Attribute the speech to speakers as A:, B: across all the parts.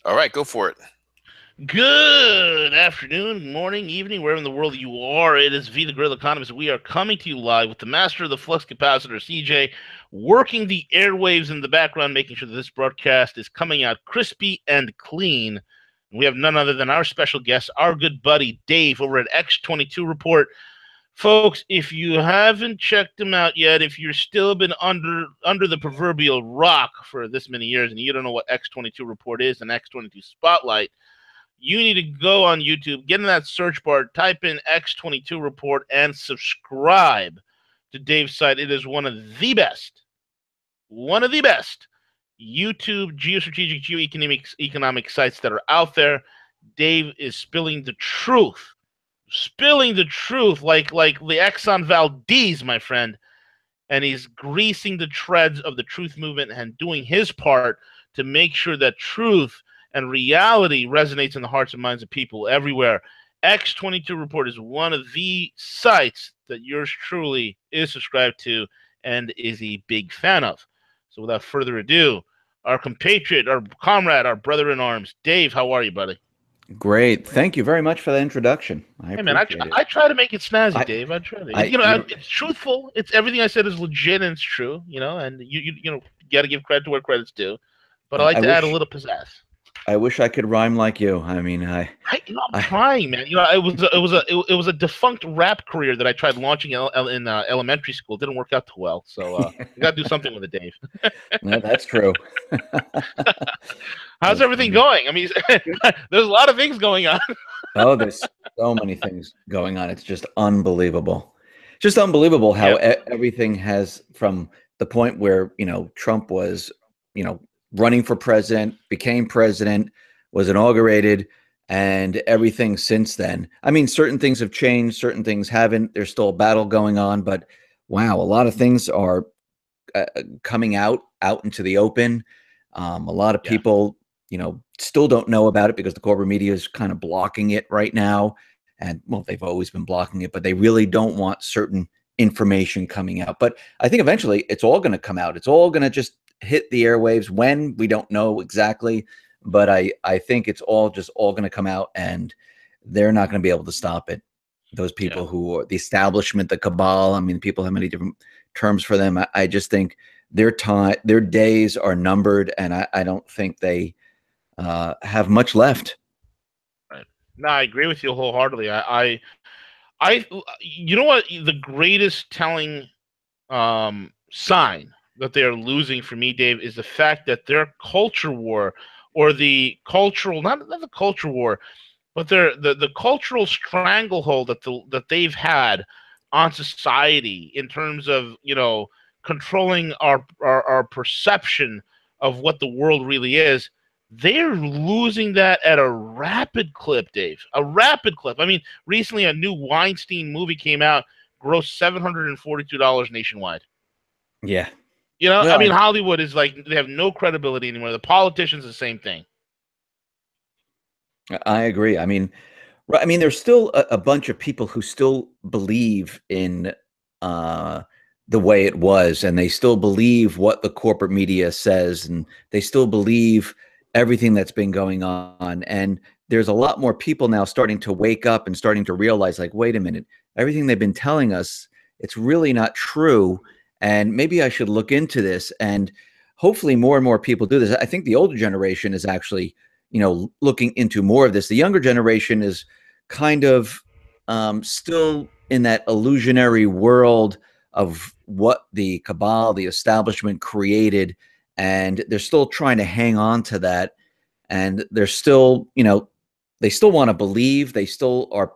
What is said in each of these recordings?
A: All right, go for it.
B: Good afternoon, morning, evening, wherever in the world you are. It is V the Grill Economist. We are coming to you live with the master of the flux capacitor, CJ, working the airwaves in the background, making sure that this broadcast is coming out crispy and clean. And we have none other than our special guest, our good buddy Dave over at X22 Report. Folks, if you haven't checked him out yet, if you're still been under the proverbial rock for this many years and you don't know what X22 Report is and X22 Spotlight, you need to go on YouTube, get in that search bar, type in X22 Report, and subscribe to Dave's site. It is one of the best YouTube geostrategic, economic sites that are out there. Dave is spilling the truth like the Exxon Valdez, my friend, and he's greasing the treads of the truth movement and doing his part to make sure that truth and reality resonates in the hearts and minds of people everywhere. X22 Report is one of the sites that yours truly is subscribed to and is a big fan of. So without further ado, our compatriot, our comrade, our brother in arms, Dave, how are you, buddy?
C: Great. Thank you very much for that introduction. I
B: Hey man, I,
C: appreciate it.
B: I try to make it snazzy,
C: I,
B: Dave. I try to,
C: I, you know,
B: it's truthful. It's everything I said is legit and it's true, and you got to give credit to where credit's due. But I like
C: I
B: to add a
C: wish,
B: little pizzazz.
C: I wish I could rhyme like you. I mean,
B: I'm
C: I,
B: trying, man. It was a defunct rap career that I tried launching in elementary school. It didn't work out too well, so I got to do something with it, Dave.
C: no, that's true.
B: How's
C: That's
B: everything
C: funny.
B: going? I mean, there's a lot of things going on.
C: Oh, there's so many things going on. It's just unbelievable. Just unbelievable how
B: Yep.
C: everything has from the point where, Trump was, you know, running for president, became president, was inaugurated, and everything since then. I mean, certain things have changed, certain things haven't. There's still a battle going on, but wow, a lot of things are coming out into the open. A lot of
B: Yeah.
C: people, still don't know about it because the corporate media is kind of blocking it right now. And well, they've always been blocking it, but they really don't want certain information coming out. But I think eventually it's all going to come out. It's all going to just hit the airwaves. When, we don't know exactly, but I think it's all going to come out, and they're not going to be able to stop it. Those
B: Yeah.
C: people who are the establishment, the cabal. I mean, people have many different terms for them. I just think their days are numbered, and I don't think they have much left.
B: Right. No, I agree with you wholeheartedly. I, you know what? The greatest telling sign that they are losing for me, Dave, is the fact that their culture war, or the cultural, not the culture war, but the cultural stranglehold that they've had on society in terms of controlling our perception of what the world really is. They're losing that at a rapid clip, Dave. A rapid clip. I mean, recently a new Weinstein movie came out, grossed $742 nationwide.
C: Yeah.
B: I
C: Well,
B: mean, Hollywood is like, they have no credibility anymore. The politicians, the same thing.
C: I agree. I mean, right, I mean, there's still a bunch of people who still believe in uh, the way it was, and they still believe what the corporate media says, and they still believe everything that's been going on. And there's a lot more people now starting to wake up and starting to realize, like, wait a minute, everything they've been telling us, it's really not true. And maybe I should look into this. And hopefully, more and more people do this. I think the older generation is actually, looking into more of this. The younger generation is kind of still in that illusionary world of what the cabal, the establishment created, and they're still trying to hang on to that. And they're still, they still want to believe, they still are,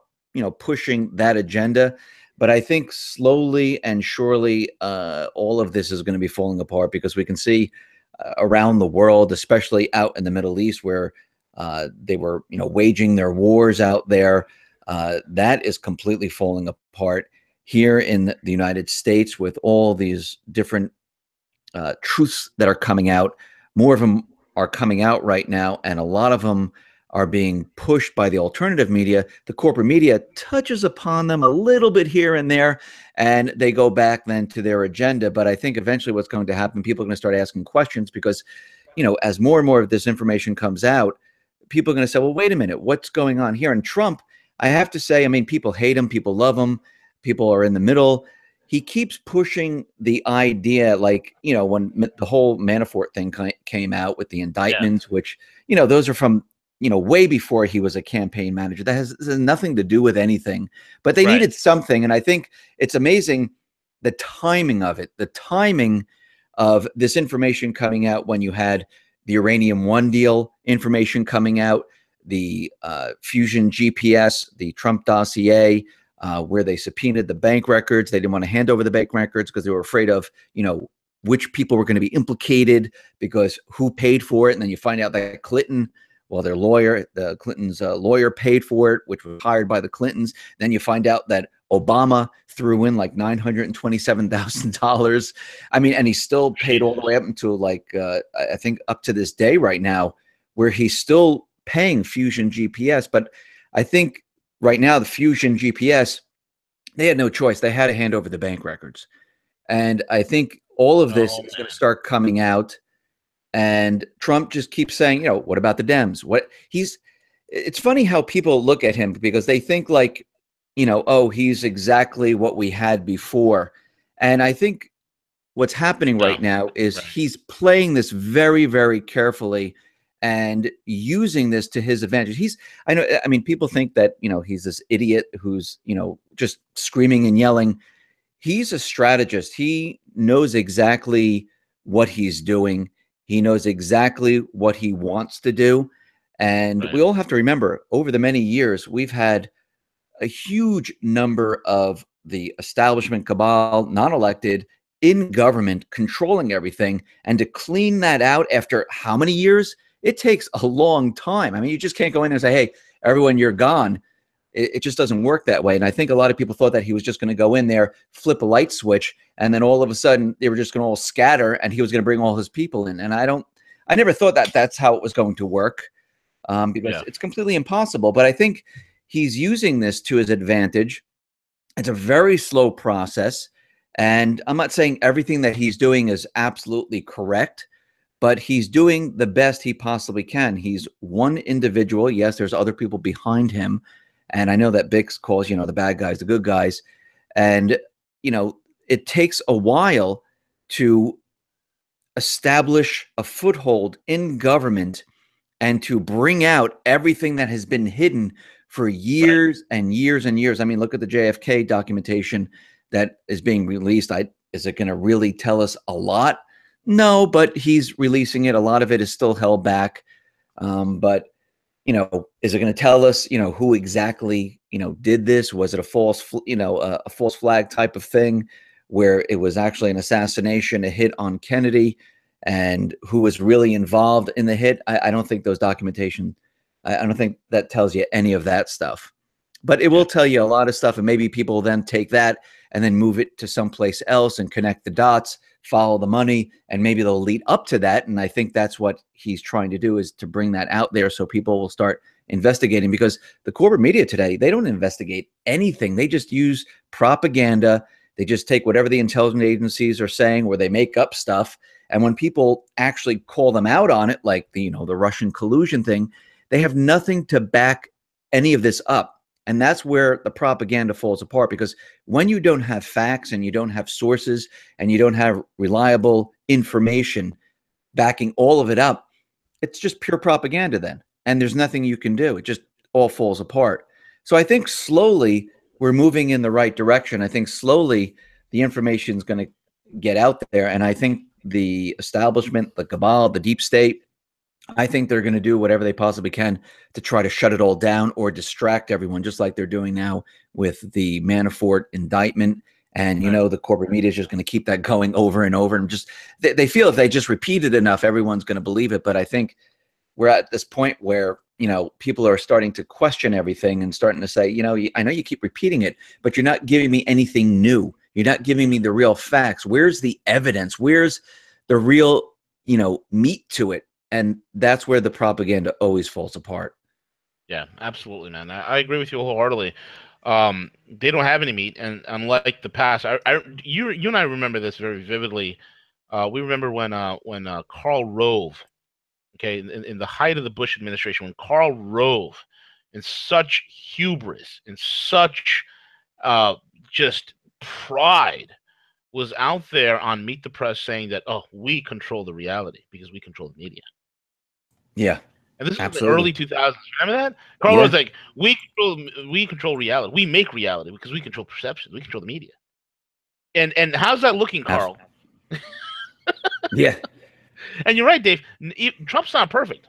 C: pushing that agenda. But I think slowly and surely, all of this is going to be falling apart, because we can see around the world, especially out in the Middle East, where they were, waging their wars out there. That is completely falling apart. Here in the United States, with all these different truths that are coming out, more of them are coming out right now, and a lot of them are being pushed by the alternative media. The corporate media touches upon them a little bit here and there, and they go back then to their agenda. But I think eventually what's going to happen, people are going to start asking questions, because, as more and more of this information comes out, people are going to say, well, wait a minute, what's going on here? And Trump, I have to say, I mean, people hate him, people love him, people are in the middle. He keeps pushing the idea, like, you know, when the whole Manafort thing came out with the indictments,
B: Yes.
C: which, you know, those are from, you know, way before he was a campaign manager. That has nothing to do with anything, but they
B: Right.
C: needed something. And I think it's amazing the timing of it, the timing of this information coming out when you had the Uranium One deal information coming out, the Fusion GPS, the Trump dossier, where they subpoenaed the bank records. They didn't want to hand over the bank records because they were afraid of, you know, which people were going to be implicated because who paid for it. And then you find out that Clinton, well, their lawyer, the Clintons' lawyer paid for it, which was hired by the Clintons. Then you find out that Obama threw in like $927,000. I mean, and he still paid all the way up until like, I think up to this day right now, where he's still paying Fusion GPS. But I think right now, the Fusion GPS, they had no choice. They had to hand over the bank records. And I think all of this
B: Oh
C: is going to
B: man.
C: start coming out. And Trump just keeps saying, you know, what about the Dems? It's funny how people look at him because they think like, you know, oh, he's exactly what we had before. And I think what's happening
B: No.
C: right now is
B: Right.
C: he's playing this very, very carefully and using this to his advantage. I know, I mean, people think that, you know, he's this idiot who's, you know, just screaming and yelling. He's a strategist. He knows exactly what he's doing. He knows exactly what he wants to do. And
B: Right.
C: we all have to remember over the many years, we've had a huge number of the establishment cabal, non elected, in government, controlling everything. And to clean that out after how many years? It takes a long time. I mean, you just can't go in there and say, hey, everyone, you're gone. It just doesn't work that way. And I think a lot of people thought that he was just going to go in there, flip a light switch, and then all of a sudden they were just going to all scatter and he was going to bring all his people in. And I never thought that that's how it was going to work, because
B: Yeah.
C: it's completely impossible. But I think he's using this to his advantage. It's a very slow process. And I'm not saying everything that he's doing is absolutely correct, but he's doing the best he possibly can. He's one individual. Yes, there's other people behind him. And I know that Bix calls, you know, the bad guys, the good guys. And, you know, it takes a while to establish a foothold in government and to bring out everything that has been hidden for
B: Right.
C: years and years and years. I mean, look at the JFK documentation that is being released. Is it going to really tell us a lot? No, but he's releasing it. A lot of it is still held back. But, you know, is it going to tell us, you know, who exactly, you know, did this? Was it a false, you know, a false flag type of thing where it was actually an assassination, a hit on Kennedy? And who was really involved in the hit? I don't think those documentation, I don't think that tells you any of that stuff. But it
B: Yeah.
C: will tell you a lot of stuff, and maybe people then take that and then move it to someplace else and connect the dots, follow the money, and maybe they'll lead up to that. And I think that's what he's trying to do, is to bring that out there so people will start investigating, because the corporate media today, they don't investigate anything. They just use propaganda. They just take whatever the intelligence agencies are saying, where they make up stuff. And when people actually call them out on it, like the, you know, the Russian collusion thing, they have nothing to back any of this up. And that's where the propaganda falls apart, because when you don't have facts and you don't have sources and you don't have reliable information backing all of it up, it's just pure propaganda then. And there's nothing you can do. It just all falls apart. So I think slowly we're moving in the right direction. I think slowly the information is going to get out there. And I think the establishment, the cabal, the deep state, I think they're going to do whatever they possibly can to try to shut it all down or distract everyone, just like they're doing now with the Manafort indictment. And, you
B: Right.
C: know, the corporate media is just going to keep that going over and over. And just, they feel if they just repeat it enough, everyone's going to believe it. But I think we're at this point where, you know, people are starting to question everything and starting to say, you know, I know you keep repeating it, but you're not giving me anything new. You're not giving me the real facts. Where's the evidence? Where's the real, you know, meat to it? And that's where the propaganda always falls apart.
B: Yeah, absolutely, man. I agree with you wholeheartedly. They don't have any meat, and unlike the past, you and I remember this very vividly. We remember when Karl Rove okay, in the height of the Bush administration, when Karl Rove, in such hubris, in such just pride, was out there on Meet the Press saying that, oh, we control the reality because we control the media.
C: Yeah.
B: And this was the
C: Absolutely.
B: early 2000s. Remember that? Karl Rove was like, we control reality. We make reality because we control perception. We control the media. And how's that looking, Carl?
C: Yeah.
B: And you're right, Dave. Trump's not perfect.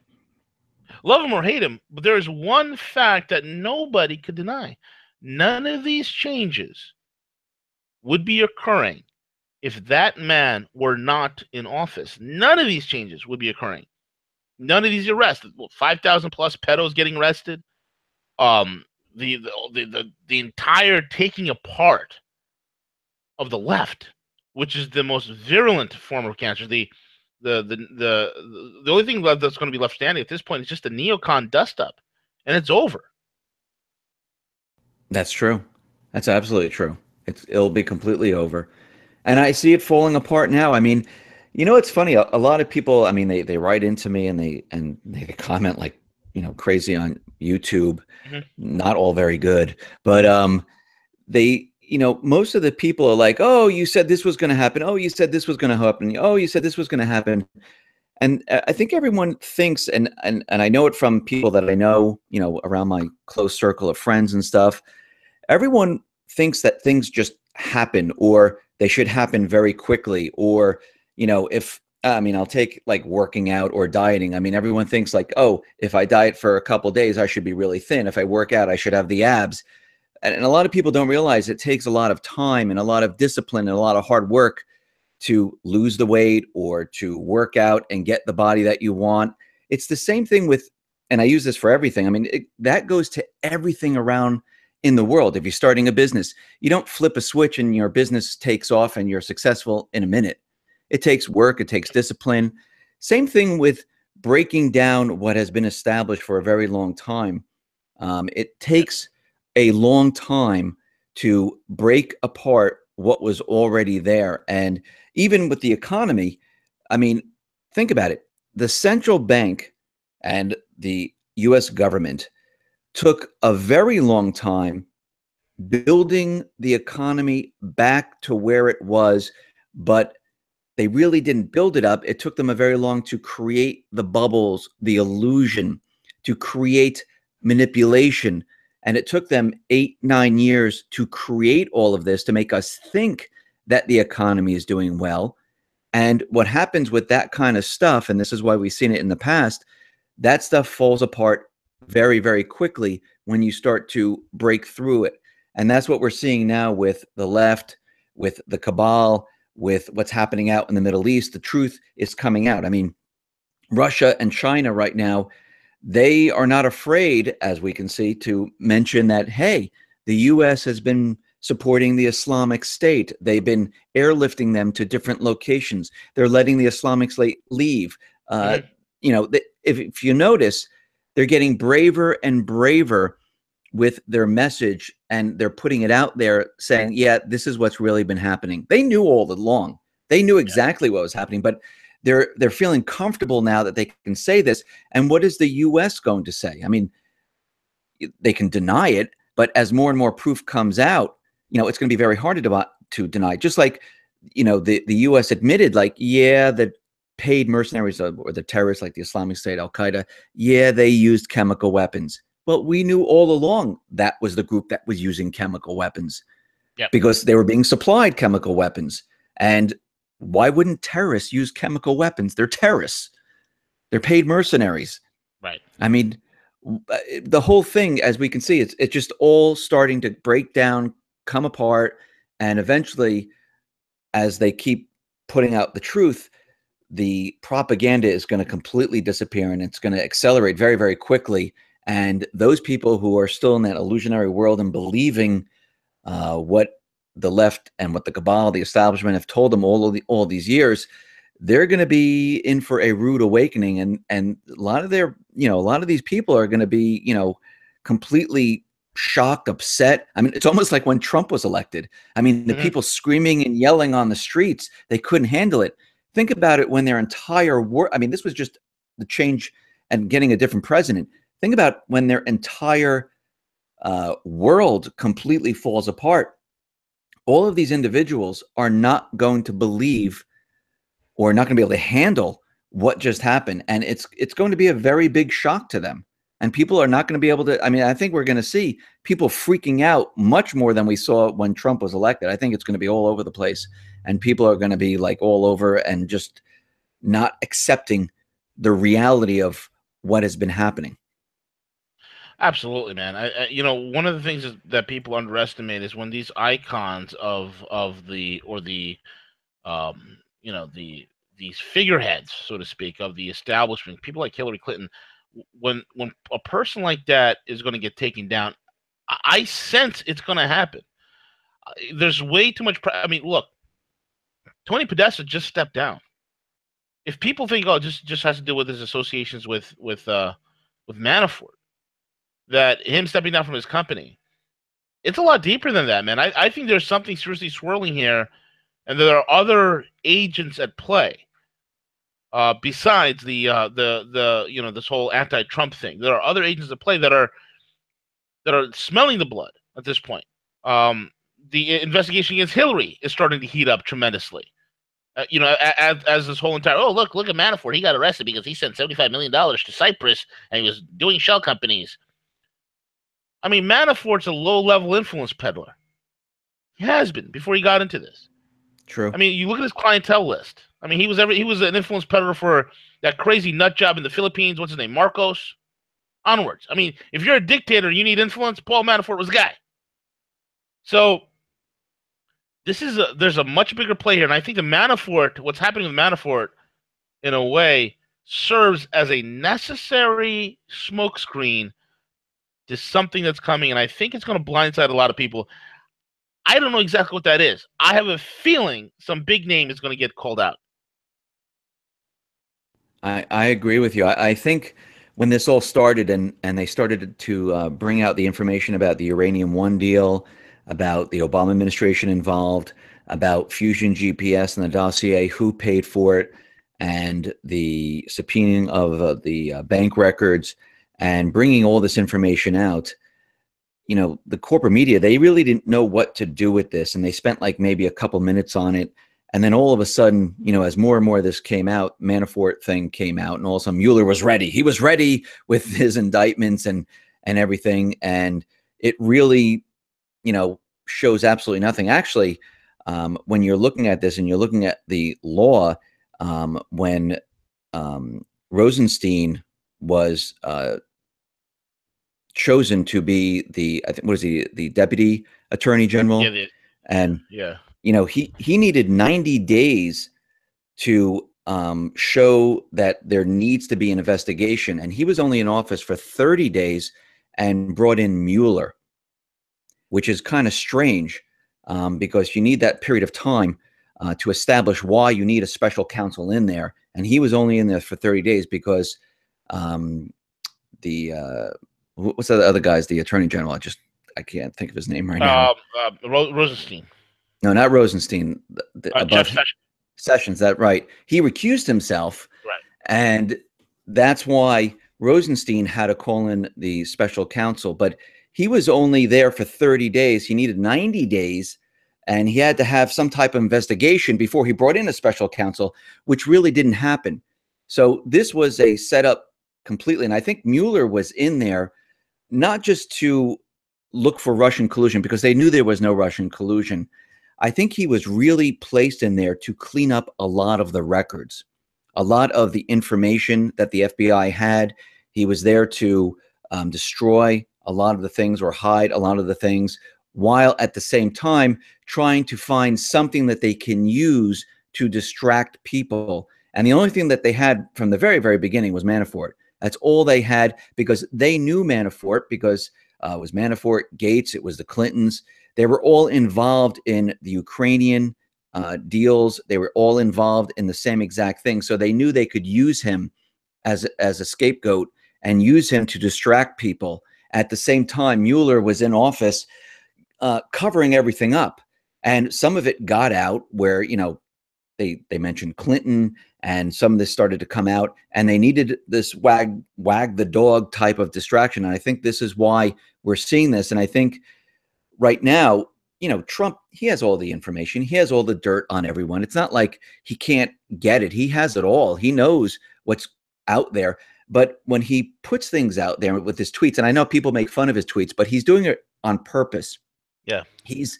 B: Love him or hate him, but there is one fact that nobody could deny. None of these changes would be occurring if that man were not in office. None of these changes would be occurring. None of these arrests. 5,000 plus pedos getting arrested. The entire taking apart of the left, which is the most virulent form of cancer. The only thing that's going to be left standing at this point is just a neocon dust up, and it's over.
C: That's true. That's absolutely true. It'll be completely over. And I see it falling apart now. I mean, you know, it's funny. A lot of people, I mean, they write into me and they comment like, you know, crazy on YouTube.
B: Mm-hmm.
C: Not all very good, but they, you know, most of the people are like, oh, you said this was going to happen. Oh, you said this was going to happen. Oh, you said this was going to happen. And I think everyone thinks, and I know it from people that I know, you know, around my close circle of friends and stuff. Everyone thinks that things just happen, or they should happen very quickly, or, you know, if, I mean, I'll take like working out or dieting. I mean, everyone thinks like, oh, if I diet for a couple days, I should be really thin. If I work out, I should have the abs. And a lot of people don't realize it takes a lot of time and a lot of discipline and a lot of hard work to lose the weight or to work out and get the body that you want. It's the same thing with, and I use this for everything. I mean, that goes to everything around in the world. If you're starting a business, you don't flip a switch and your business takes off and you're successful in a minute. It takes work. It takes discipline. Same thing with breaking down what has been established for a very long time. It takes a long time to break apart what was already there. And even with the economy, I mean, think about it. The central bank and the US government took a very long time building the economy back to where it was, but they really didn't build it up. It took them a very long to create the bubbles, the illusion, to create manipulation. And it took them 8-9 years to create all of this, to make us think that the economy is doing well. And what happens with that kind of stuff, and this is why we've seen it in the past, that stuff falls apart very, very quickly when you start to break through it. And that's what we're seeing now with the left, with the cabal, with what's happening out in the Middle East. The truth is coming out. I mean, Russia and China right now, they are not afraid, as we can see, to mention that, hey, the U.S. has been supporting the Islamic State. They've been airlifting them to different locations. They're letting the Islamic State leave. You know, if you notice, they're getting braver and braver with their message, and they're putting it out there saying, yeah, this is what's really been happening. They knew all along. They knew exactly what was happening, but they're feeling comfortable now that they can say this. And what is the U.S. going to say? I mean, they can deny it, but as more and more proof comes out, you know, it's going to be very hard to deny. Just like, you know, the U.S. admitted, like, yeah, the paid mercenaries or the terrorists like the Islamic State, Al Qaeda, yeah, they used chemical weapons. But we knew all along that was the group that was using chemical weapons, because they were being supplied chemical weapons. And why wouldn't terrorists use chemical weapons? They're terrorists. They're paid mercenaries.
B: Right.
C: I mean, the whole thing, as we can see, it's just all starting to break down, come apart, and eventually, as they keep putting out the truth, the propaganda is going to completely disappear, and it's going to accelerate very, very quickly. And those people who are still in that illusionary world and believing what the left and what the cabal, the establishment, have told them all these years, they're going to be in for a rude awakening. And a lot of a lot of these people are going to be, you know, completely shocked, upset. I mean, it's almost like when Trump was elected. I mean, the people screaming and yelling on the streets, they couldn't handle it. Think about it when their entire world, I mean, this was just the change and getting a different president. Think about when their entire world completely falls apart. All of these individuals are not going to believe or not going to be able to handle what just happened. And it's going to be a very big shock to them. And people are not going to be able to, I mean, I think we're going to see people freaking out much more than we saw when Trump was elected. I think it's going to be all over the place. And people are going to be like all over and just not accepting the reality of what has been happening.
B: Absolutely, man. You know, one of the things that people underestimate is when these icons of the or the you know, these figureheads, so to speak, of the establishment, people like Hillary Clinton, when a person like that is going to get taken down, I sense it's going to happen. There's way too much. I mean, look, Tony Podesta just stepped down. If people think, oh, just has to do with his associations with Manafort, that him stepping down from his company, it's a lot deeper than that, man. I think there's something seriously swirling here, and there are other agents at play besides the you know, this whole anti-Trump thing. There are other agents at play that are smelling the blood at this point. The investigation against Hillary is starting to heat up tremendously. You know, as this whole entire, oh, look at Manafort, he got arrested because he sent $75 million to Cyprus and he was doing shell companies. I mean, Manafort's a low-level influence peddler. He has been before he got into this.
C: True.
B: I mean, you look at his clientele list. I mean, he was an influence peddler for that crazy nut job in the Philippines. What's his name? Marcos. Onwards. I mean, if you're a dictator, you need influence. Paul Manafort was the guy. So there's a much bigger play here, and I think the Manafort, what's happening with Manafort, in a way, serves as a necessary smokescreen to something that's coming, and I think it's going to blindside a lot of people. I don't know exactly what that is. I have a feeling some big name is going to get called out.
C: I agree with you. I think when this all started and they started to bring out the information about the Uranium One deal, about the Obama administration involved, about Fusion GPS and the dossier, who paid for it, and the subpoenaing of the bank records, and bringing all this information out, you know, the corporate media, they really didn't know what to do with this. And they spent like maybe a couple minutes on it. And then all of a sudden, you know, as more and more of this came out, Manafort thing came out, and all of a sudden Mueller was ready. He was ready with his indictments and everything. And it really, you know, shows absolutely nothing. Actually, when you're looking at this and you're looking at the law, when Rosenstein was chosen to be the, I think, what is he, the deputy attorney general?
B: Yeah,
C: and
B: yeah,
C: you know, he needed 90 days to show that there needs to be an investigation, and he was only in office for 30 days and brought in Mueller, which is kind of strange, because you need that period of time to establish why you need a special counsel in there, and he was only in there for 30 days because what's the other guy's, the attorney general? I can't think of his name right now.
B: Rosenstein.
C: No, not Rosenstein.
B: Jeff Sessions.
C: Sessions, that right. He recused himself.
B: Right.
C: And that's why Rosenstein had to call in the special counsel. But he was only there for 30 days. He needed 90 days. And he had to have some type of investigation before he brought in a special counsel, which really didn't happen. So this was a setup completely. And I think Mueller was in there not just to look for Russian collusion, because they knew there was no Russian collusion. I think he was really placed in there to clean up a lot of the records, a lot of the information that the FBI had. He was there to destroy a lot of the things or hide a lot of the things, while at the same time trying to find something that they can use to distract people. And the only thing that they had from the very, very beginning was Manafort. That's all they had, because they knew Manafort, because it was Manafort, Gates, it was the Clintons. They were all involved in the Ukrainian deals. They were all involved in the same exact thing. So they knew they could use him as a scapegoat and use him to distract people. At the same time, Mueller was in office covering everything up. And some of it got out where, you know, they mentioned Clinton and some of this started to come out, and they needed this wag the dog type of distraction. And I think this is why we're seeing this. And I think right now, Trump, he has all the information. He has all the dirt on everyone. It's not like he can't get it. He has it all. He knows what's out there. But when he puts things out there with his tweets, and I know people make fun of his tweets, but he's doing it on purpose.
B: Yeah.
C: He's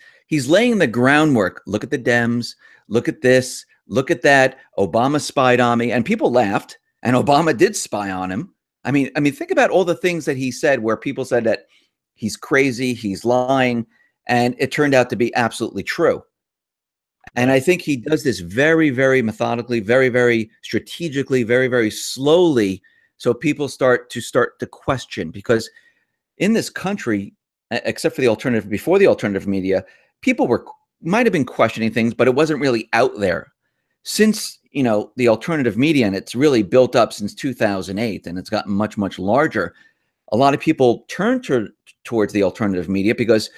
C: laying the groundwork. Look at the Dems. Look at this. Look at that. Obama spied on me. And people laughed, and Obama did spy on him. I mean, think about all the things that he said where people said that he's crazy, he's lying, and it turned out to be absolutely true. And I think he does this very, very methodically, very, very strategically, very, very slowly, so people start to question. Because in this country, except for the alternative, before the alternative media, people might have been questioning things, but it wasn't really out there. Since, the alternative media, and it's really built up since 2008, and it's gotten much, much larger, a lot of people turn towards the alternative media because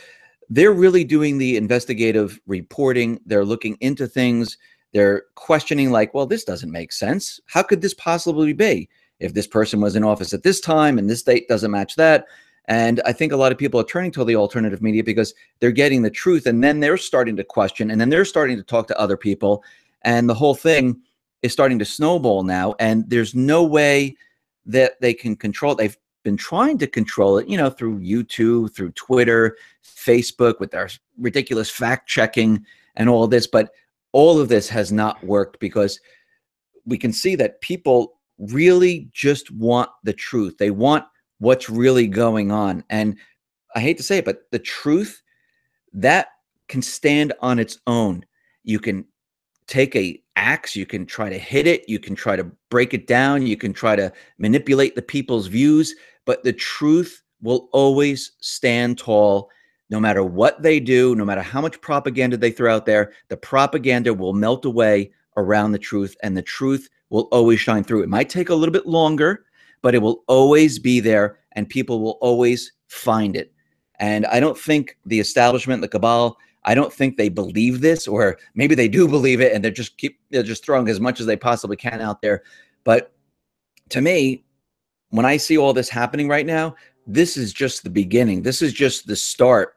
C: they're really doing the investigative reporting. They're looking into things. They're questioning, like, well, this doesn't make sense. How could this possibly be if this person was in office at this time and this date doesn't match that? And I think a lot of people are turning to the alternative media because they're getting the truth, and then they're starting to question, and then they're starting to talk to other people, and the whole thing is starting to snowball now. And there's no way that they can control it. They've been trying to control it, through YouTube, through Twitter, Facebook, with their ridiculous fact checking and all of this. But all of this has not worked because we can see that people really just want the truth. They want what's really going on. And I hate to say it, but the truth, that can stand on its own. You can take a axe, you can try to hit it, you can try to break it down, you can try to manipulate the people's views, but the truth will always stand tall. No matter what they do, no matter how much propaganda they throw out there, the propaganda will melt away around the truth, and the truth will always shine through. It might take a little bit longer, but it will always be there, and people will always find it. And I don't think the establishment, the cabal, I don't think they believe this, or maybe they do believe it and they're just throwing as much as they possibly can out there. But to me, when I see all this happening right now, this is just the beginning. This is just the start.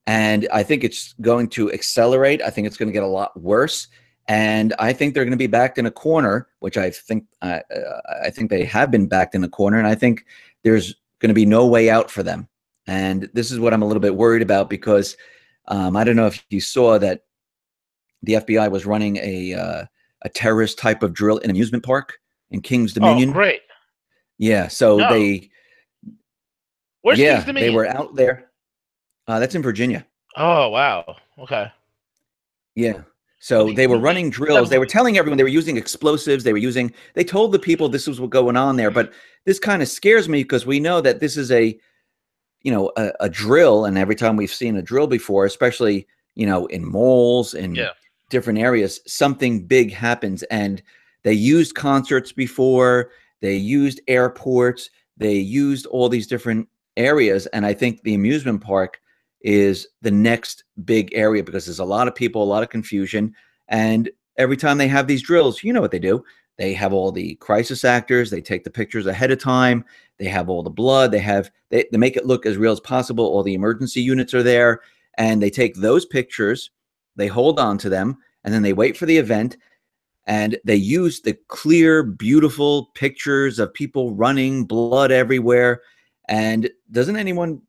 C: And I think it's going to accelerate. I think it's going to get a lot worse. And I think they're going to be backed in a corner, which I think they have been backed in a corner. And I think there's going to be no way out for them. And this is what I'm a little bit worried about, because I don't know if you saw that the FBI was running a terrorist type of drill in an amusement park in King's Dominion.
B: Oh, great.
C: Yeah. So
B: Where's King's Dominion?
C: They were out there. That's in Virginia.
B: Oh, wow. Okay.
C: Yeah. So they were running drills. They were telling everyone they were using explosives. They told the people this was what's going on there. But this kind of scares me, because we know that this is a drill. And every time we've seen a drill before, especially, in malls and different areas, something big happens. And they used concerts before, they used airports, they used all these different areas. And I think the amusement park is the next big area, because there's a lot of people, a lot of confusion. And every time they have these drills, you know what they do. They have all the crisis actors. They take the pictures ahead of time. They have all the blood. They make it look as real as possible. All the emergency units are there, and they take those pictures, they hold on to them, and then they wait for the event. And they use the clear, beautiful pictures of people running, blood everywhere. And doesn't anyone,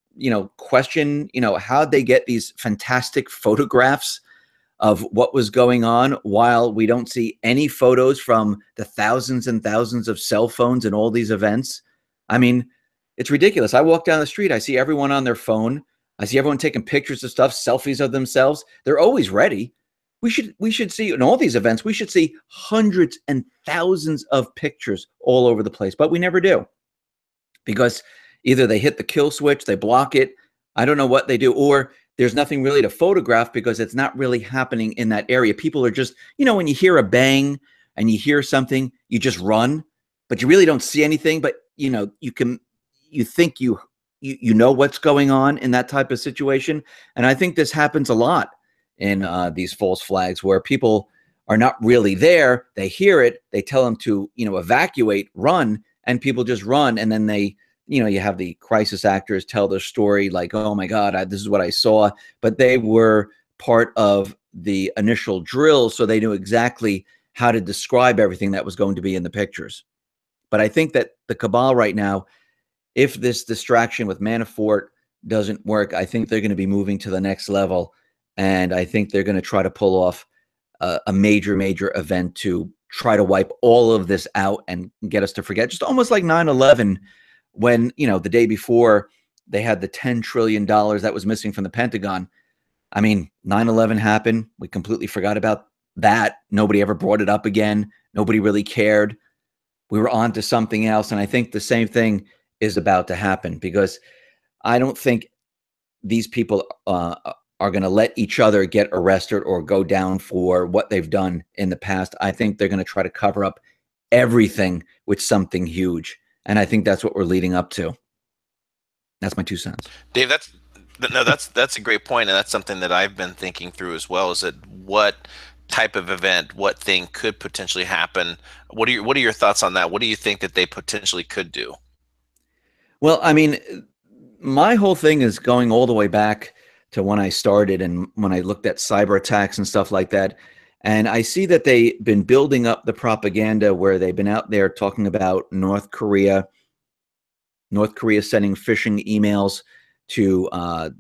C: question, how'd they get these fantastic photographs of what was going on, while we don't see any photos from the thousands and thousands of cell phones in all these events? I mean, it's ridiculous. I walk down the street, I see everyone on their phone. I see everyone taking pictures of stuff, selfies of themselves. They're always ready. We should see, in all these events, we should see hundreds and thousands of pictures all over the place, but we never do, because either they hit the kill switch, they block it, I don't know what they do, or there's nothing really to photograph because it's not really happening in that area. People are just, when you hear a bang and you hear something, you just run, but you really don't see anything. But, you think you know what's going on in that type of situation. And I think this happens a lot in these false flags, where people are not really there. They hear it. They tell them to, evacuate, run, and people just run. And then they, you have the crisis actors tell their story like, oh my God, this is what I saw. But they were part of the initial drill, so they knew exactly how to describe everything that was going to be in the pictures. But I think that the cabal right now, if this distraction with Manafort doesn't work, I think they're going to be moving to the next level. And I think they're going to try to pull off a major event to try to wipe all of this out and get us to forget, just almost like 9/11, when, the day before they had the $10 trillion that was missing from the Pentagon. I mean, 9/11 happened. We completely forgot about that. Nobody ever brought it up again. Nobody really cared. We were on to something else. And I think the same thing is about to happen, because I don't think these people are going to let each other get arrested or go down for what they've done in the past. I think they're going to try to cover up everything with something huge. And I think that's what we're leading up to. That's my 2 cents.
A: Dave, that's a great point, and that's something that I've been thinking through as well. Is that what type of event, what thing could potentially happen? What are your thoughts on that? What do you think that they potentially could do?
C: Well, I mean, my whole thing is going all the way back to when I started and when I looked at cyber attacks and stuff like that. And I see that they've been building up the propaganda where they've been out there talking about North Korea sending phishing emails to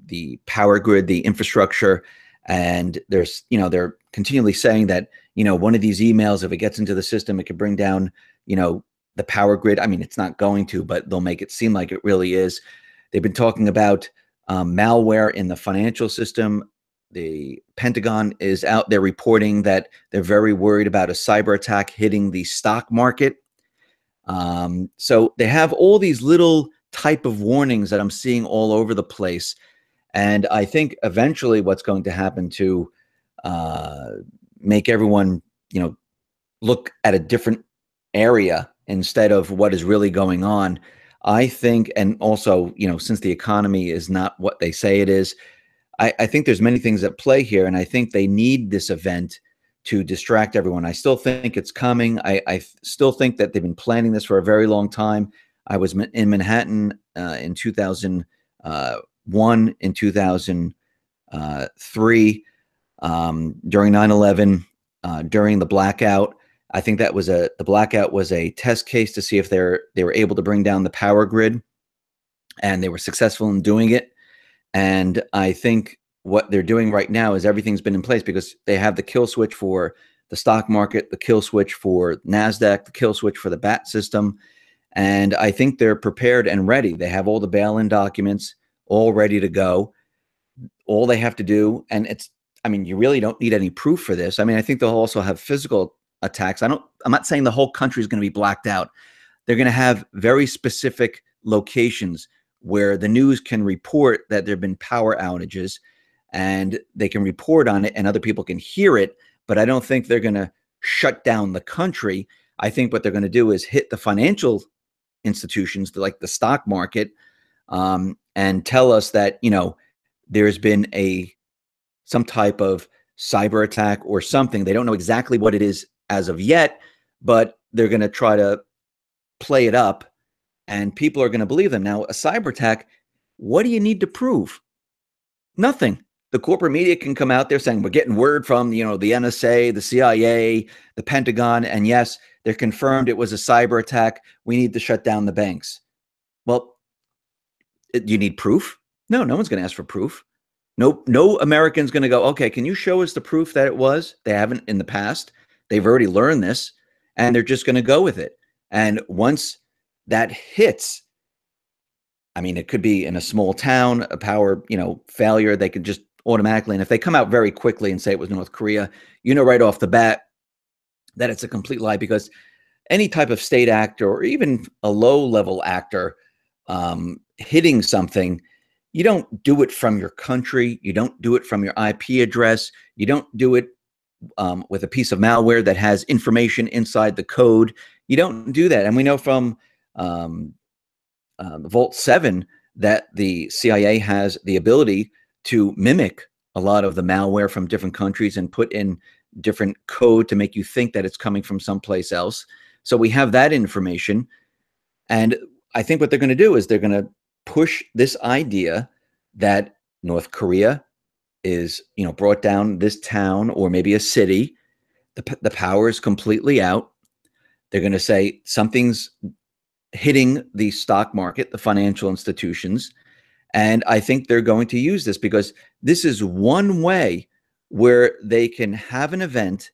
C: the power grid, the infrastructure. And they're continually saying that, one of these emails, if it gets into the system, it could bring down, the power grid. I mean, it's not going to, but they'll make it seem like it really is. They've been talking about malware in the financial system. The Pentagon is out there reporting that they're very worried about a cyber attack hitting the stock market. So they have all these little type of warnings that I'm seeing all over the place. And I think eventually what's going to happen to make everyone, look at a different area instead of what is really going on. I think, and also, since the economy is not what they say it is, I think there's many things at play here. And I think they need this event to distract everyone. I still think it's coming. I still think that they've been planning this for a very long time. I was in Manhattan in 2001, in 2003, during 9/11, during the blackout. I think that was the blackout was a test case to see if they were able to bring down the power grid, and they were successful in doing it. And I think what they're doing right now is everything's been in place because they have the kill switch for the stock market, the kill switch for NASDAQ, the kill switch for the BAT system. And I think they're prepared and ready. They have all the bail-in documents all ready to go. All they have to do, and you really don't need any proof for this. I mean, I think they'll also have physical attacks. I'm not saying the whole country is going to be blacked out. They're going to have very specific locations where the news can report that there have been power outages, and they can report on it and other people can hear it. But I don't think they're going to shut down the country. I think what they're going to do is hit the financial institutions, like the stock market, and tell us that, there's been some type of cyber attack or something. They don't know exactly what it is as of yet, but they're going to try to play it up, and people are going to believe them. Now, a cyber attack, what do you need to prove? Nothing. The corporate media can come out there saying, we're getting word from, the NSA, the CIA, the Pentagon, and yes, they're confirmed it was a cyber attack. We need to shut down the banks. Well, do you need proof? No one's going to ask for proof. No American's going to go, okay, can you show us the proof that it was? They haven't in the past. They've already learned this, and they're just going to go with it. And once that hits, it could be in a small town, a power, failure. They could just automatically, and if they come out very quickly and say it was North Korea, right off the bat that it's a complete lie, because any type of state actor or even a low-level actor hitting something, you don't do it from your country. You don't do it from your IP address. You don't do it with a piece of malware that has information inside the code. You don't do that. And we know from Vault 7 that the CIA has the ability to mimic a lot of the malware from different countries and put in different code to make you think that it's coming from someplace else. So we have that information. And I think what they're going to do is they're going to push this idea that North Korea is, brought down this town or maybe a city. The power is completely out. They're going to say something's hitting the stock market, the financial institutions. And I think they're going to use this because this is one way where they can have an event.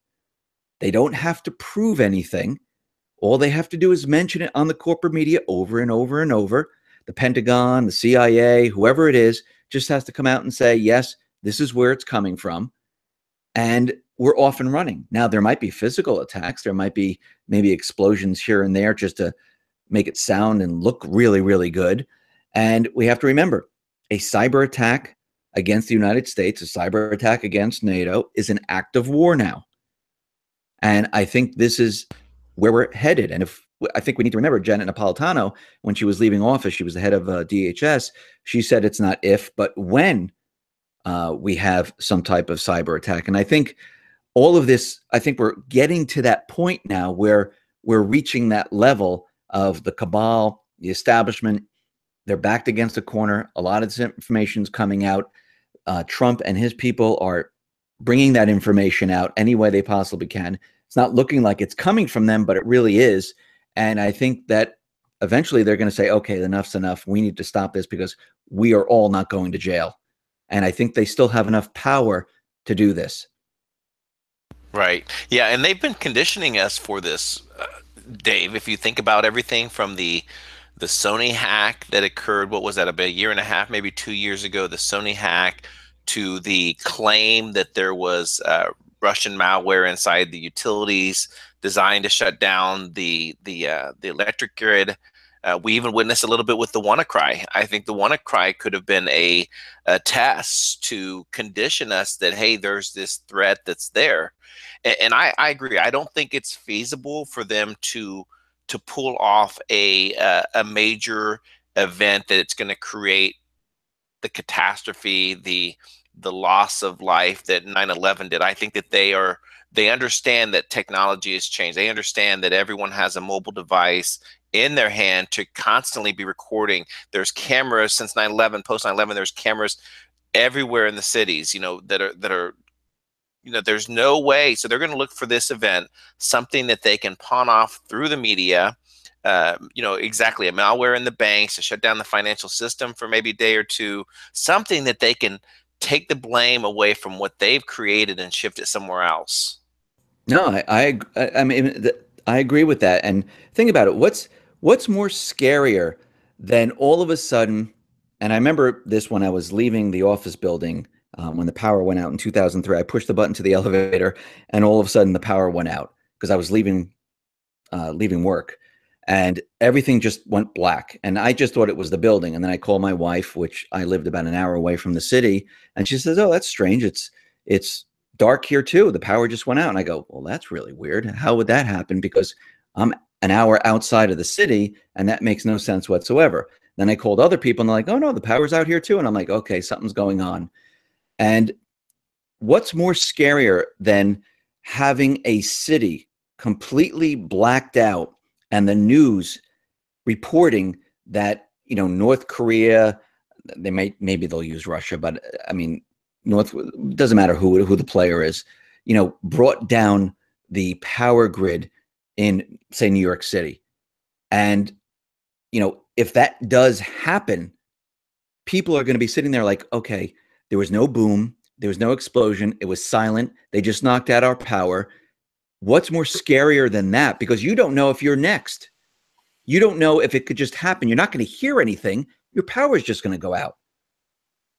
C: They don't have to prove anything. All they have to do is mention it on the corporate media over and over and over. The Pentagon, the CIA, whoever it is, just has to come out and say, yes, this is where it's coming from. And we're off and running. Now, there might be physical attacks. There might be maybe explosions here and there just to make it sound and look really, really good. And we have to remember, a cyber attack against the United States, a cyber attack against NATO is an act of war now. And I think this is where we're headed. And I think we need to remember Janet Napolitano, when she was leaving office, she was the head of DHS. She said it's not if, but when we have some type of cyber attack. And I think all of this, I think we're getting to that point now where we're reaching that level of the cabal, the establishment. They're backed against a corner. A lot of this information is coming out. Trump and his people are bringing that information out any way they possibly can. It's not looking like it's coming from them, but it really is. And I think that eventually they're going to say, okay, enough's enough. We need to stop this because we are all not going to jail. And I think they still have enough power to do this.
A: Right. Yeah. And they've been conditioning us for this, Dave. If you think about everything from the Sony hack that occurred, what was that, about a year and a half, maybe 2 years ago, the Sony hack, to the claim that there was Russian malware inside the utilities designed to shut down the electric grid. We even witnessed a little bit with the WannaCry. I think the WannaCry could have been a test to condition us that, hey, there's this threat that's there. And I agree. I don't think it's feasible for them to pull off a major event that it's going to create the catastrophe, the loss of life that 9/11 did. I think that they understand that technology has changed. They understand that everyone has a mobile device in their hand to constantly be recording. There's cameras since 9/11, post 9/11. There's cameras everywhere in the cities, that are. There's no way. So they're going to look for this event, something that they can pawn off through the media. Exactly, a malware in the banks to shut down the financial system for maybe a day or two, something that they can take the blame away from what they've created and shift it somewhere else.
C: No, I mean, I agree with that. And think about it. What's more scarier than all of a sudden, and I remember this when I was leaving the office building, when the power went out in 2003, I pushed the button to the elevator and all of a sudden the power went out because I was leaving work. And everything just went black. And I just thought it was the building. And then I called my wife, which I lived about an hour away from the city. And she says, oh, that's strange. It's dark here too. The power just went out. And I go, well, that's really weird. How would that happen? Because I'm an hour outside of the city and that makes no sense whatsoever. Then I called other people and they're like, oh no, the power's out here too. And I'm like, okay, something's going on. And what's more scarier than having a city completely blacked out and the news reporting that, North Korea, maybe they'll use Russia, but I mean, doesn't matter who the player is, brought down the power grid in, say, New York City. And, if that does happen, people are going to be sitting there like, okay, there was no boom, there was no explosion, it was silent, they just knocked out our power. What's more scarier than that? Because you don't know if you're next. You don't know if it could just happen. You're not going to hear anything. Your power is just going to go out.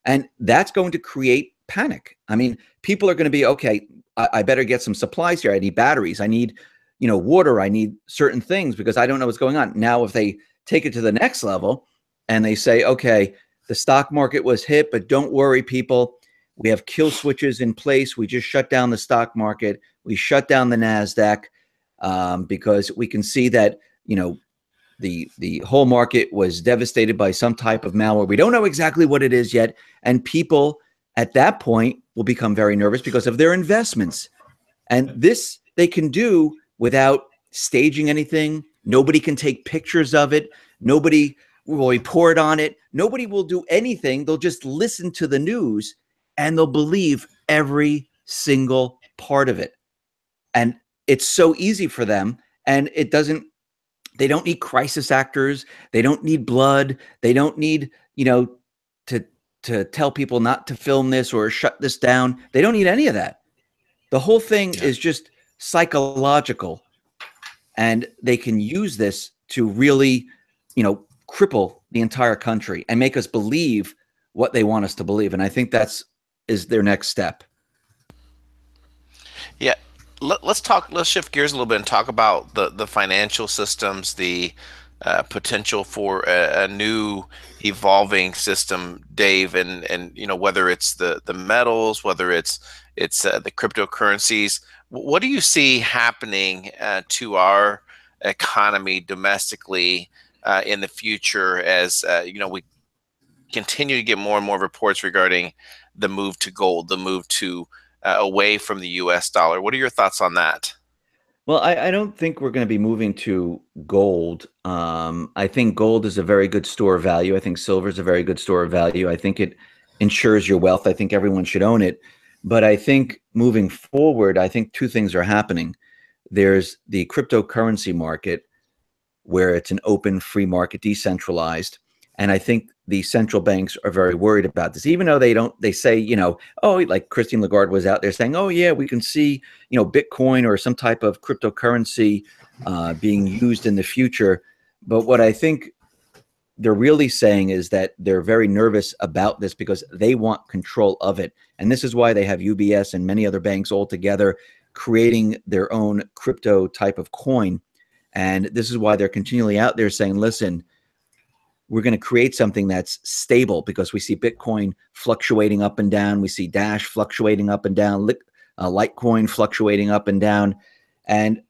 C: And that's going to create panic. I mean, people are going to be, okay, I better get some supplies here. I need batteries. I need, water. I need certain things because I don't know what's going on. Now, if they take it to the next level and they say, okay, the stock market was hit, but don't worry, people. We have kill switches in place. We just shut down the stock market. We shut down the NASDAQ because we can see that, the whole market was devastated by some type of malware. We don't know exactly what it is yet. And people at that point will become very nervous because of their investments. And this they can do without staging anything. Nobody can take pictures of it. Nobody will report on it. Nobody will do anything. They'll just listen to the news and they'll believe every single part of it. And it's so easy for them. And they don't need crisis actors. They don't need blood. They don't need, to tell people not to film this or shut this down. They don't need any of that. The whole thing is just psychological. And they can use this to really, cripple the entire country and make us believe what they want us to believe. And I think is their next step.
A: Yeah. Let's shift gears a little bit and talk about the financial systems, the potential for a new evolving system, Dave, and whether it's the metals, whether it's the cryptocurrencies. What do you see happening to our economy domestically in the future as we continue to get more and more reports regarding the move to gold, the move to away from the U.S. dollar? What are your thoughts on that?
C: Well, I don't think we're going to be moving to gold. I think gold is a very good store of value. I think silver is a very good store of value. I think it ensures your wealth. I think everyone should own it. But I think moving forward, I think two things are happening. There's the cryptocurrency market, where it's an open, free market, decentralized. And I think the central banks are very worried about this, even though they say, like Christine Lagarde was out there saying, oh yeah, we can see, Bitcoin or some type of cryptocurrency being used in the future. But what I think they're really saying is that they're very nervous about this because they want control of it. And this is why they have UBS and many other banks all together creating their own crypto type of coin. And this is why they're continually out there saying, listen, we're going to create something that's stable, because we see Bitcoin fluctuating up and down. We see Dash fluctuating up and down, Litecoin fluctuating up and down. And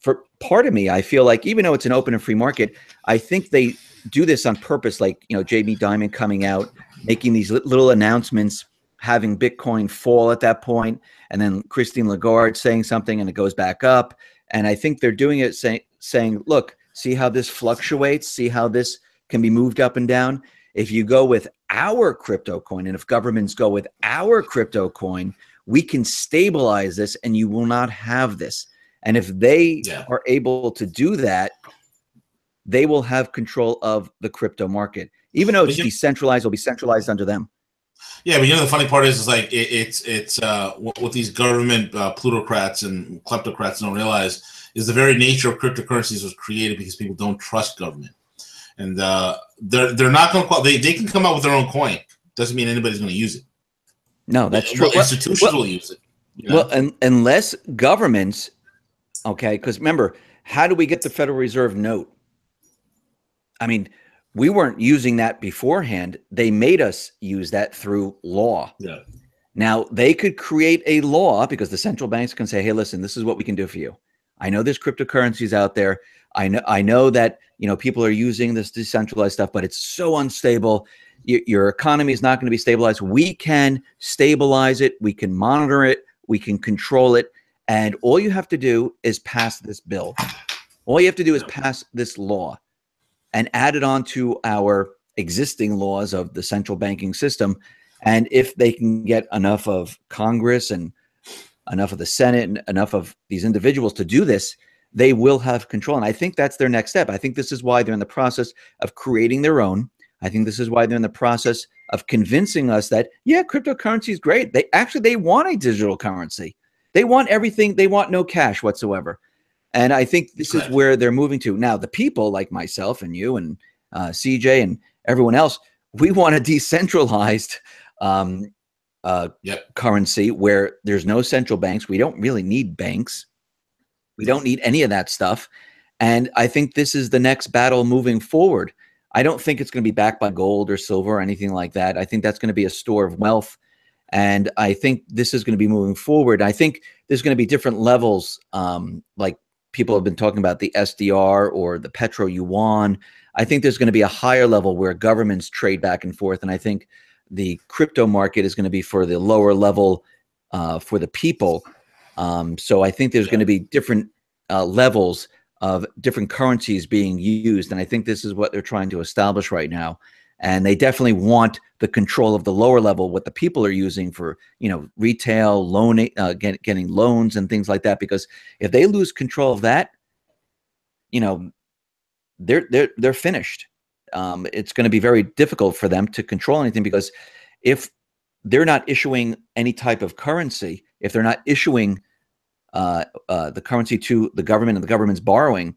C: for part of me, I feel like even though it's an open and free market, I think they do this on purpose, like, Jamie Dimon coming out, making these little announcements, having Bitcoin fall at that point, and then Christine Lagarde saying something and it goes back up. And I think they're doing it saying, look, see how this fluctuates, see how this can be moved up and down. If you go with our crypto coin, and if governments go with our crypto coin, we can stabilize this and you will not have this. And if they are able to do that, they will have control of the crypto market. Even though it's decentralized, it'll be centralized under them.
D: Yeah, but the funny part is like it's what these government plutocrats and kleptocrats don't realize is the very nature of cryptocurrencies was created because people don't trust government, and they're not going to. They can come out with their own coin. Doesn't mean anybody's going to use it.
C: No, that's true.
D: Institutions will use it.
C: Well, unless governments, okay, because remember, how do we get the Federal Reserve note? I mean, we weren't using that beforehand. They made us use that through law. Yeah. Now, they could create a law because the central banks can say, hey, listen, this is what we can do for you. I know there's cryptocurrencies out there. I know that, people are using this decentralized stuff, but it's so unstable. Your economy is not going to be stabilized. We can stabilize it. We can monitor it. We can control it. And all you have to do is pass this bill. All you have to do is pass this law and add it on to our existing laws of the central banking system. And if they can get enough of Congress and enough of the Senate and enough of these individuals to do this, they will have control. And I think that's their next step. I think this is why they're in the process of creating their own. I think this is why they're in the process of convincing us that, yeah, cryptocurrency is great. They want a digital currency. They want everything. They want no cash whatsoever. And I think this is where they're moving to. Now, the people like myself and you and CJ and everyone else, we want a decentralized currency where there's no central banks. We don't really need banks. We don't need any of that stuff. And I think this is the next battle moving forward. I don't think it's going to be backed by gold or silver or anything like that. I think that's going to be a store of wealth. And I think this is going to be moving forward. I think there's going to be different levels, like people have been talking about the SDR or the Petro Yuan. I think there's going to be a higher level where governments trade back and forth. And I think the crypto market is going to be for the lower level for the people. So I think there's going to be different levels of different currencies being used. And I think this is what they're trying to establish right now. And they definitely want the control of the lower level, what the people are using for, retail loaning, getting loans and things like that. Because if they lose control of that, they're finished. It's going to be very difficult for them to control anything, because if they're not issuing any type of currency, if they're not issuing the currency to the government and the government's borrowing,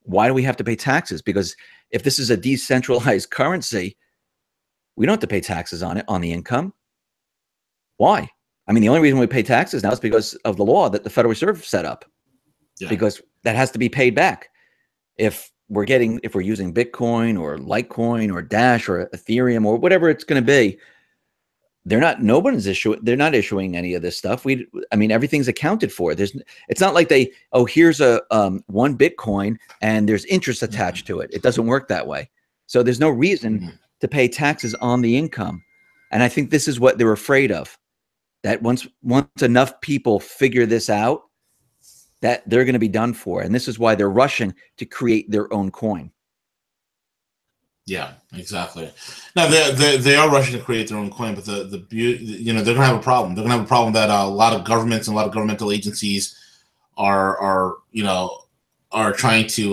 C: why do we have to pay taxes? Because if this is a decentralized currency, we don't have to pay taxes on it, on the income. Why? I mean, the only reason we pay taxes now is because of the law that the Federal Reserve set up, because that has to be paid back. If we're using Bitcoin or Litecoin or Dash or Ethereum or whatever it's going to be, they're not issuing any of this stuff. I mean, everything's accounted for. It's not like here's a one Bitcoin and there's interest attached to it. It doesn't work that way. So there's no reason to pay taxes on the income. And I think this is what they're afraid of, that once enough people figure this out, that they're going to be done for. And this is why they're rushing to create their own coin.
D: Yeah, exactly. Now they are rushing to create their own coin, but the beauty, they're going to have a problem. They're going to have a problem that a lot of governments and a lot of governmental agencies are trying to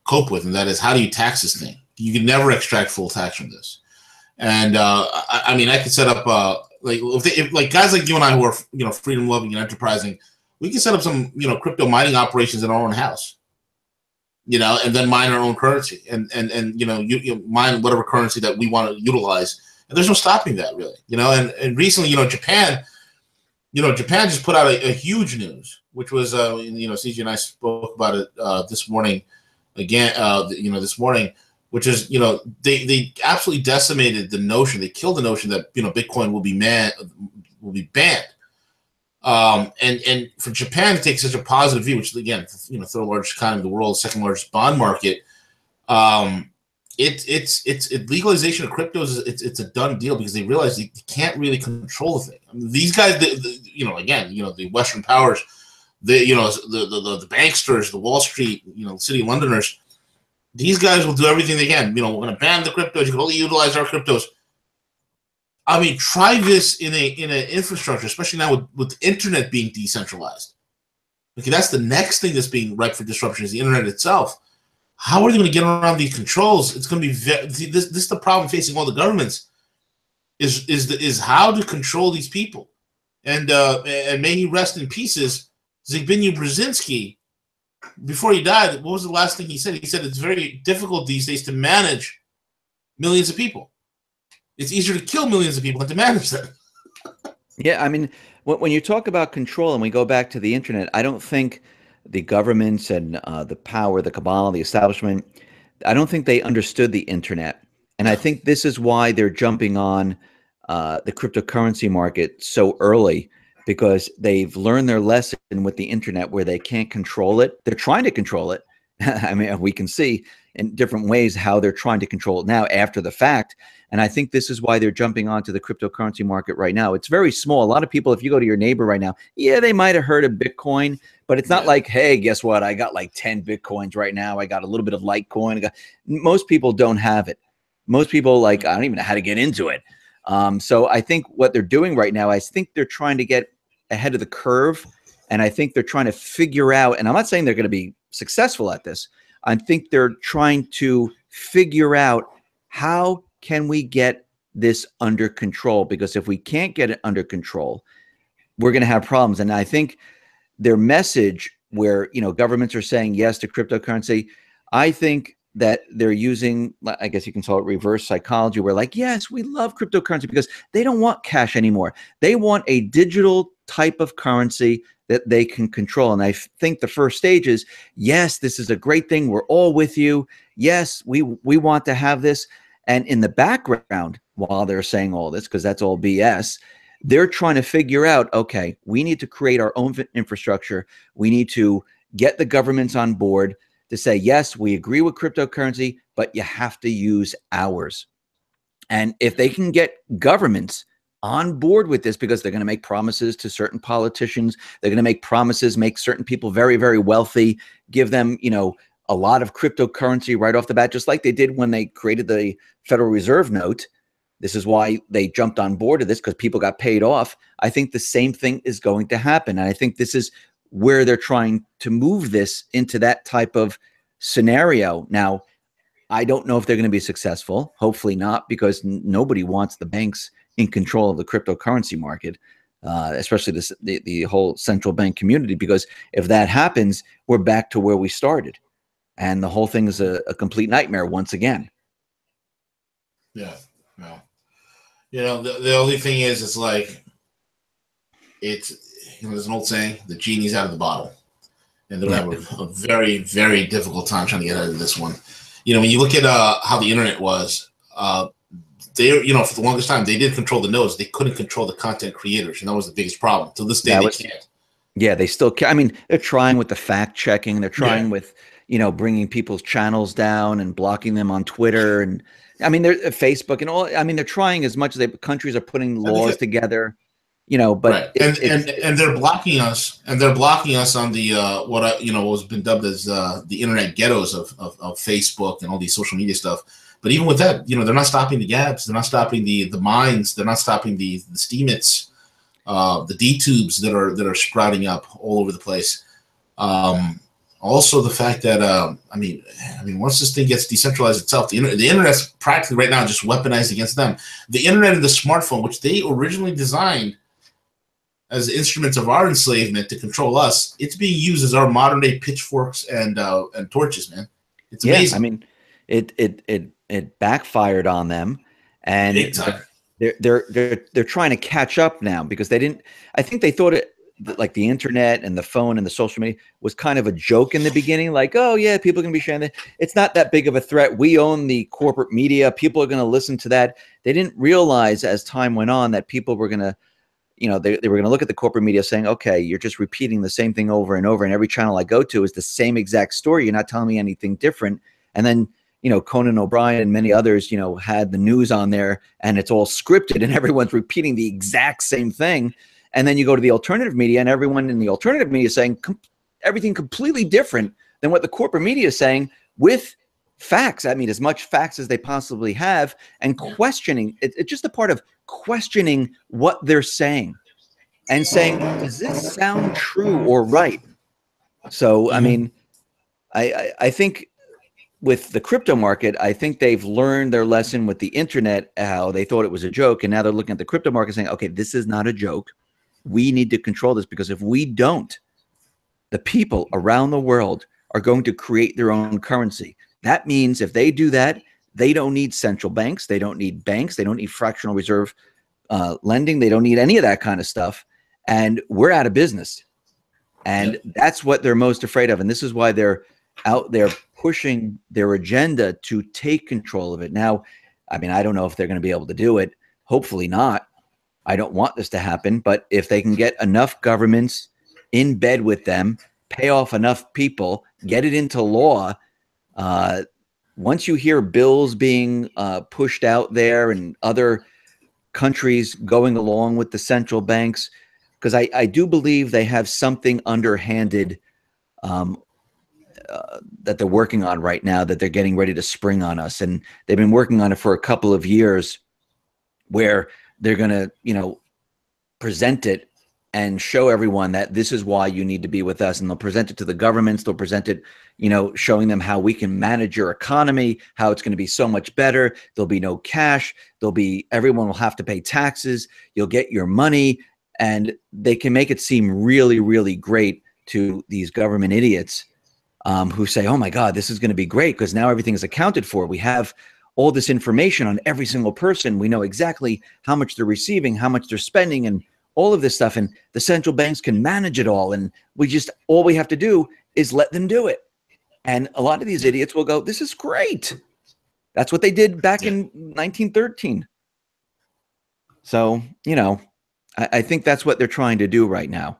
D: cope with, and that is, how do you tax this thing? You can never extract full tax from this. And I mean, I could set up if guys like you and I who are freedom loving and enterprising, we can set up some crypto mining operations in our own house. And then mine our own currency, and you mine whatever currency that we want to utilize, and there's no stopping that, really. And recently, Japan just put out a huge news, which was CJ and I spoke about it this morning again, this morning, which is they absolutely decimated the notion, they killed the notion that Bitcoin will be banned. And for Japan to take such a positive view, which again, third largest economy in the world, second largest bond market, legalization of cryptos, it's a done deal, because they realize they can't really control the thing. I mean, these guys, the Western powers, the banksters, the Wall Street, City Londoners, these guys will do everything they can. We're going to ban the cryptos. You can only utilize our cryptos. I mean, try this in an infrastructure, especially now with the internet being decentralized. Okay, that's the next thing that's being ripe for disruption, is the internet itself. How are they going to get around these controls? It's going to be this is the problem facing all the governments, is how to control these people. And may he rest in pieces, Zbigniew Brzezinski. Before he died, what was the last thing he said? He said it's very difficult these days to manage millions of people. It's easier to kill millions of people than to manage them.
C: Yeah, I mean, when you talk about control, and we go back to the internet, I don't think the governments and the power, the cabal, the establishment, I don't think they understood the internet. And I think this is why they're jumping on the cryptocurrency market so early, because they've learned their lesson with the internet, where they can't control it. They're trying to control it. I mean, we can see in different ways how they're trying to control it now after the fact. And I think this is why they're jumping onto the cryptocurrency market right now. It's very small. A lot of people, if you go to your neighbor right now, yeah, they might have heard of Bitcoin, but it's not like, hey, guess what? I got like 10 Bitcoins right now. I got a little bit of Litecoin. Most people don't have it. Most people, I don't even know how to get into it. So I think what they're doing right now, I think they're trying to get ahead of the curve. And I think they're trying to figure out, and I'm not saying they're going to be successful at this. I think they're trying to figure out, how can we get this under control? Because if we can't get it under control, we're going to have problems. And I think their message, where governments are saying yes to cryptocurrency, I think that they're using, I guess you can call it reverse psychology, where yes, we love cryptocurrency because they don't want cash anymore. They want a digital type of currency that they can control. And I think the first stage is, yes, this is a great thing. We're all with you. Yes, we want to have this. And in the background, while they're saying all this, because that's all BS, they're trying to figure out, okay, we need to create our own infrastructure. We need to get the governments on board to say, yes, we agree with cryptocurrency, but you have to use ours. And if they can get governments on board with this because they're going to make promises to certain politicians. They're going to make promises, make certain people very, very wealthy, give them, you know, a lot of cryptocurrency right off the bat, just like they did when they created the Federal Reserve note. This is why they jumped on board to this, because people got paid off. I think the same thing is going to happen. And I think this is where they're trying to move this into that type of scenario. Now, I don't know if they're going to be successful. Hopefully not, because nobody wants the banks in control of the cryptocurrency market, especially the whole central bank community, because if that happens, we're back to where we started. And the whole thing is a complete nightmare once again.
D: Yeah, no. You know, the only thing is, it's like, it's, you know, there's an old saying, the genie's out of the bottle. And they'll have a very, very difficult time trying to get out of this one. You know, when you look at how the internet was, they, you know, for the longest time, they did control the nodes. They couldn't control the content creators, and that was the biggest problem. To this day, they can't.
C: Yeah, they still can. I mean, they're trying with the fact checking. They're trying with, you know, bringing people's channels down and blocking them on Twitter. And I mean, they're Facebook and all. I mean, they're trying as much as countries are putting laws together, you know, but
D: and they're blocking us, and they're blocking us on the what was been dubbed as the internet ghettos of Facebook and all these social media stuff. But even with that, you know, they're not stopping the Gabs, they're not stopping the Minds, they're not stopping the Steemits, the D-tubes that are sprouting up all over the place. Also, the fact that I mean, once this thing gets decentralized itself, the internet's practically right now just weaponized against them. The internet and the smartphone, which they originally designed as instruments of our enslavement to control us, it's being used as our modern day pitchforks and torches, man. It's amazing.
C: I mean, it backfired on them, and they're trying to catch up now, because they didn't. I think they thought it, like the internet and the phone and the social media, was kind of a joke in the beginning. Like, oh yeah, people are going to be sharing that. It's not that big of a threat. We own the corporate media. People are going to listen to that. They didn't realize as time went on that people were going to, you know, they were going to look at the corporate media saying, okay, you're just repeating the same thing over and over, and every channel I go to is the same exact story. You're not telling me anything different. And then, you know, Conan O'Brien and many others, you know, had the news on there, and it's all scripted and everyone's repeating the exact same thing. And then you go to the alternative media, and everyone in the alternative media is saying everything completely different than what the corporate media is saying, with facts. I mean, as much facts as they possibly have, and questioning. It's just a part of questioning what they're saying and saying, does this sound true or right? So, I mean, I think with the crypto market, I think they've learned their lesson with the internet, how they thought it was a joke. And now they're looking at the crypto market saying, okay, this is not a joke. We need to control this, because if we don't, the people around the world are going to create their own currency. That means if they do that, they don't need central banks. They don't need banks. They don't need fractional reserve lending. They don't need any of that kind of stuff. And we're out of business. And that's what they're most afraid of. And this is why they're out there pushing their agenda to take control of it. Now, I mean, I don't know if they're going to be able to do it. Hopefully not. I don't want this to happen. But if they can get enough governments in bed with them, pay off enough people, get it into law, once you hear bills being pushed out there and other countries going along with the central banks, because I do believe they have something underhanded that they're working on right now, that they're getting ready to spring on us. And they've been working on it for a couple of years, where they're going to, you know, present it and show everyone that this is why you need to be with us. And they'll present it to the governments. They'll present it, you know, showing them how we can manage your economy, how it's going to be so much better. There'll be no cash. Everyone will have to pay taxes. You'll get your money. And they can make it seem really, really great to these government idiots who say, oh my God, this is going to be great, because now everything is accounted for. We have all this information on every single person. We know exactly how much they're receiving, how much they're spending, and all of this stuff. And the central banks can manage it all. And all we have to do is let them do it. And a lot of these idiots will go, this is great. That's what they did back in 1913. So, you know, I think that's what they're trying to do right now.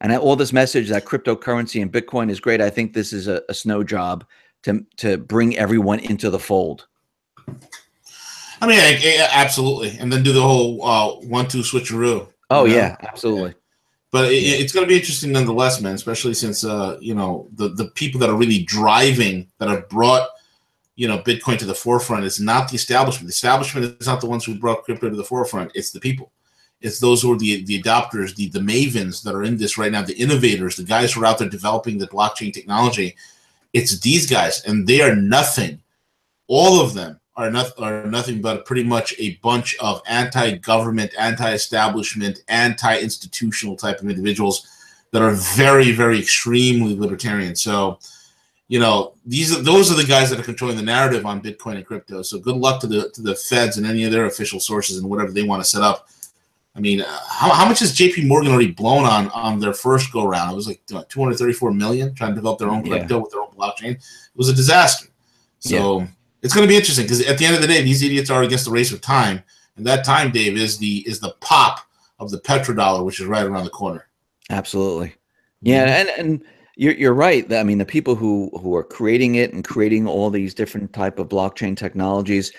C: And all this message that cryptocurrency and Bitcoin is great, I think this is a snow job to bring everyone into the fold.
D: I I mean, absolutely, and then do the whole 1-2 switcheroo.
C: Oh yeah, absolutely.
D: Yeah. But it's going to be interesting nonetheless, man. Especially since the people that are really driving, that have brought Bitcoin to the forefront, is not the establishment. The establishment is not the ones who brought crypto to the forefront. It's the people. It's those who are the adopters, the mavens that are in this right now, the innovators, the guys who are out there developing the blockchain technology. It's these guys, and they are nothing. All of them are nothing but pretty much a bunch of anti-government, anti-establishment, anti-institutional type of individuals that are very, very extremely libertarian. So, those are the guys that are controlling the narrative on Bitcoin and crypto. So good luck to the feds and any of their official sources and whatever they want to set up. I mean, how much has JP Morgan already blown on their first go round? It was like 234 million trying to develop their own crypto with their own blockchain. It was a disaster. So it's going to be interesting because at the end of the day, these idiots are against the race of time, and that time, Dave, is the pop of the petrodollar, which is right around the corner.
C: Absolutely, yeah, and you're right. I mean, the people who are creating it and creating all these different type of blockchain technologies,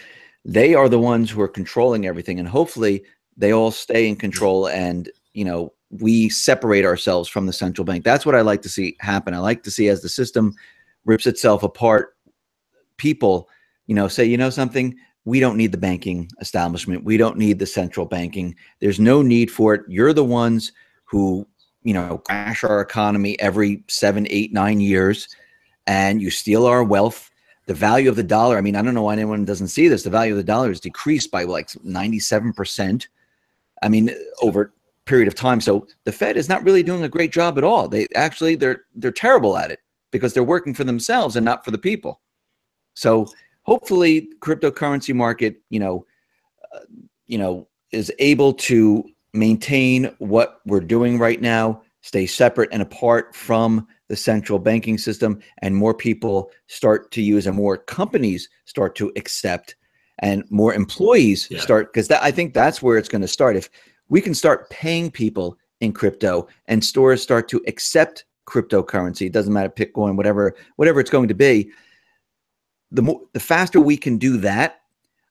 C: they are the ones who are controlling everything, and hopefully they all stay in control, and we separate ourselves from the central bank. That's what I like to see happen. I like to see, as the system rips itself apart, people say, something, we don't need the banking establishment. We don't need the central banking. There's no need for it. You're the ones who, crash our economy every 7, 8, 9 years, and you steal our wealth. The value of the dollar, I mean, I don't know why anyone doesn't see this. The value of the dollar is decreased by like 97%. I mean, over a period of time. So the Fed is not really doing a great job at all. They're terrible at it because they're working for themselves and not for the people. So hopefully cryptocurrency market, is able to maintain what we're doing right now, stay separate and apart from the central banking system, and more people start to use, and more companies start to accept, and more employees start, because I think that's where it's going to start. If we can start paying people in crypto and stores start to accept cryptocurrency, it doesn't matter, Bitcoin, whatever it's going to be, the faster we can do that,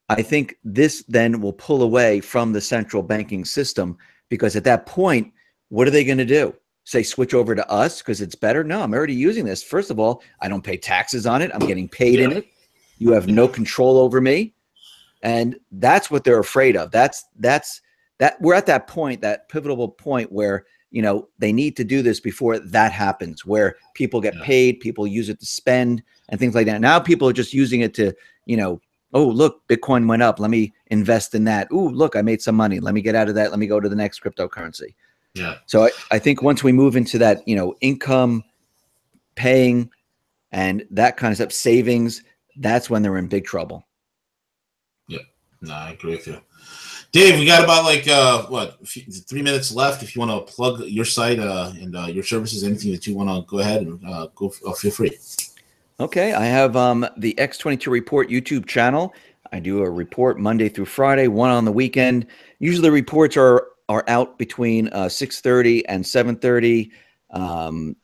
C: I think this then will pull away from the central banking system, because at that point, what are they going to do? Say, switch over to us because it's better? No, I'm already using this. First of all, I don't pay taxes on it. I'm getting paid in it. You have no control over me. And that's what they're afraid of. That we're at that point, that pivotal point where, they need to do this before that happens, where people get paid, people use it to spend and things like that. Now people are just using it to, oh, look, Bitcoin went up. Let me invest in that. Oh, look, I made some money. Let me get out of that. Let me go to the next cryptocurrency. Yeah. So I think once we move into that, income paying and that kind of stuff, savings, that's when they're in big trouble.
D: Yeah, no, I agree with you. Dave, we got about 3 minutes left. If you want to plug your site and your services, anything that you want to go ahead and feel free.
C: Okay, I have the X22 Report YouTube channel. I do a report Monday through Friday, one on the weekend. Usually the reports are out between 6:30 and 7:30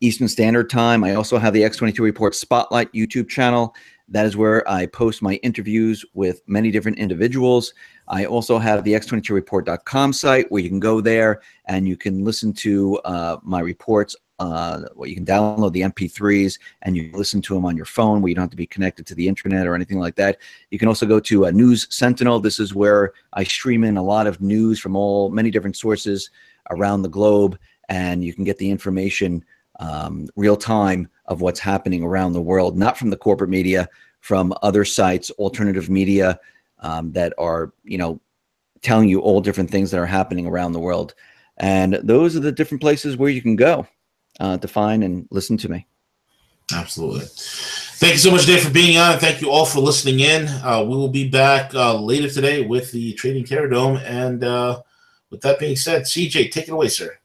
C: Eastern Standard Time. I also have the X22 Report Spotlight YouTube channel. That is where I post my interviews with many different individuals. I also have the x22report.com site where you can go there and you can listen to my reports. You can download the MP3s and you can listen to them on your phone where you don't have to be connected to the internet or anything like that. You can also go to News Sentinel. This is where I stream in a lot of news from many different sources around the globe, and you can get the information real time of what's happening around the world, not from the corporate media, from other sites, alternative media that are, telling you all different things that are happening around the world. And those are the different places where you can go to find and listen to me.
D: Absolutely. Thank you so much, Dave, for being on. Thank you all for listening in. We will be back later today with the Trading Terror Dome. And with that being said, CJ, take it away, sir.